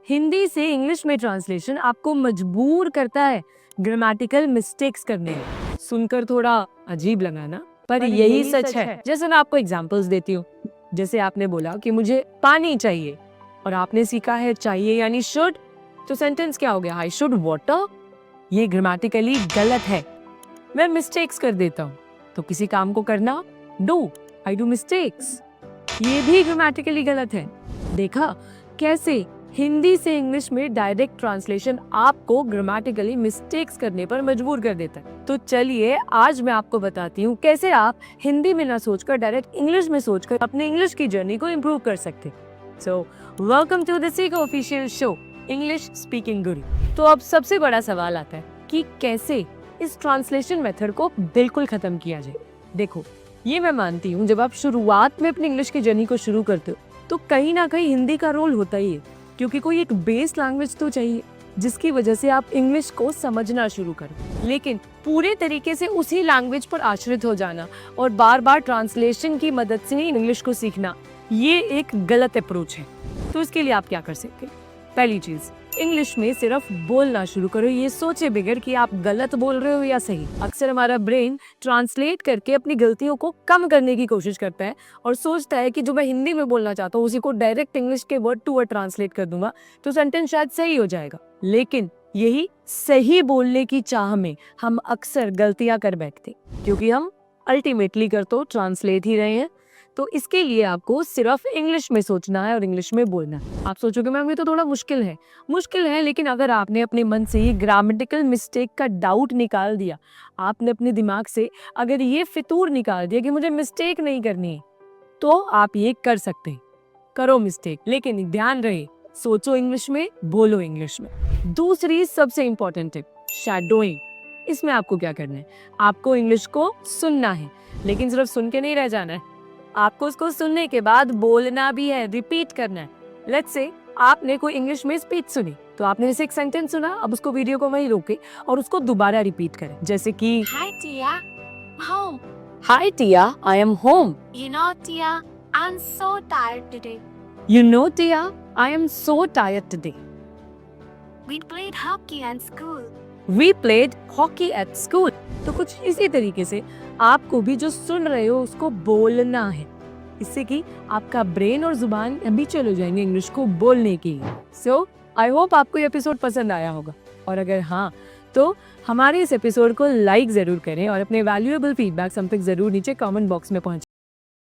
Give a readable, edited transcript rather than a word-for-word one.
हिंदी से इंग्लिश में ट्रांसलेशन आपको मजबूर करता है ग्रामेटिकल मिस्टेक्स करने में। सुनकर थोड़ा अजीब लगा ना, पर यही सच है। जैसे मैं आपको एग्जांपल्स देती हूँ। जैसे आपने बोला कि मुझे पानी चाहिए और आपने सीखा है चाहिए यानी शुड, तो सेंटेंस क्या हो गया? I should water. ये ग्रामेटिकली गलत है। मैं मिस्टेक्स कर देता हूँ, तो किसी काम को करना डू, आई डू मिस्टेक्स, ये भी ग्रामेटिकली गलत है। देखा कैसे हिंदी से इंग्लिश में डायरेक्ट ट्रांसलेशन आपको ग्रामेटिकली मिस्टेक्स करने पर मजबूर कर देता है। तो चलिए आज मैं आपको बताती हूँ कैसे आप हिंदी में ना सोचकर डायरेक्ट इंग्लिश में सोचकर अपने इंग्लिश की जर्नी को इम्प्रूव कर सकते। सो वेलकम टू द सीखो ऑफिशियल शो इंग्लिश स्पीकिंग गुरु। तो अब सबसे बड़ा सवाल आता है कि कैसे इस ट्रांसलेशन मेथड को बिल्कुल खत्म किया जाए। देखो, ये मैं मानती हूँ जब आप शुरुआत में अपनी इंग्लिश की जर्नी को शुरू करते हो तो कहीं ना कहीं हिंदी का रोल होता ही है, क्योंकि कोई एक बेस लैंग्वेज तो चाहिए जिसकी वजह से आप इंग्लिश को समझना शुरू करें। लेकिन पूरे तरीके से उसी लैंग्वेज पर आश्रित हो जाना और बार बार ट्रांसलेशन की मदद से ही इंग्लिश को सीखना, ये एक गलत अप्रोच है। तो इसके लिए आप क्या कर सकते हैं? पहली चीज, इंग्लिश में सिर्फ बोलना शुरू करो, ये सोचे बगैर कि आप गलत बोल रहे हो या सही। अक्सर हमारा ब्रेन ट्रांसलेट करके अपनी गलतियों को कम करने की कोशिश करता है और सोचता है कि जो मैं हिंदी में बोलना चाहता हूँ उसी को डायरेक्ट इंग्लिश के वर्ड टू वर्ड ट्रांसलेट कर दूंगा तो सेंटेंस शायद सही हो जाएगा। लेकिन यही सही बोलने की चाह में हम अक्सर गलतियां कर बैठते, क्योंकि हम अल्टीमेटली कर तो ट्रांसलेट ही रहे हैं। तो इसके लिए आपको सिर्फ इंग्लिश में सोचना है और इंग्लिश में बोलना है। आप सोचोगे मैम ये तो थोड़ा मुश्किल है, लेकिन अगर आपने अपने मन से ये ग्रामेटिकल मिस्टेक का डाउट निकाल दिया, आपने अपने दिमाग से अगर ये फितूर निकाल दिया कि मुझे मिस्टेक नहीं करनी है, तो आप ये कर सकते हैं। करो मिस्टेक, लेकिन ध्यान रहे सोचो इंग्लिश में, बोलो इंग्लिश में। दूसरी सबसे इंपॉर्टेंट टिप, शैडोइंग। इसमें आपको क्या करना है? आपको इंग्लिश को सुनना है, लेकिन सिर्फ सुन के नहीं रह जाना है, आपको उसको सुनने के बाद बोलना भी है, रिपीट करना है। लेट्स से आपने कोई इंग्लिश में स्पीच सुनी, तो आपने जैसे एक सेंटेंस सुना, अब उसको वीडियो को वहीं रोके और उसको दोबारा रिपीट करें। जैसे कि Hi, Tia. Home. Hi Tia, I am home. You know, Tia, I'm so tired today. You know Tia, I am so tired today. We played hockey at school. We played hockey at school. तो कुछ इसी तरीके से आपको भी जो सुन रहे हो उसको बोलना है, इससे कि आपका ब्रेन और जुबान अभी चलो जाएंगे इंग्लिश को बोलने के लिए। सो आई होप आपको ये एपिसोड पसंद आया होगा, और अगर हाँ तो हमारे इस एपिसोड को लाइक जरूर करें और अपने वैल्यूएबल फीडबैक हम तक जरूर नीचे कमेंट बॉक्स में पहुंचाएं।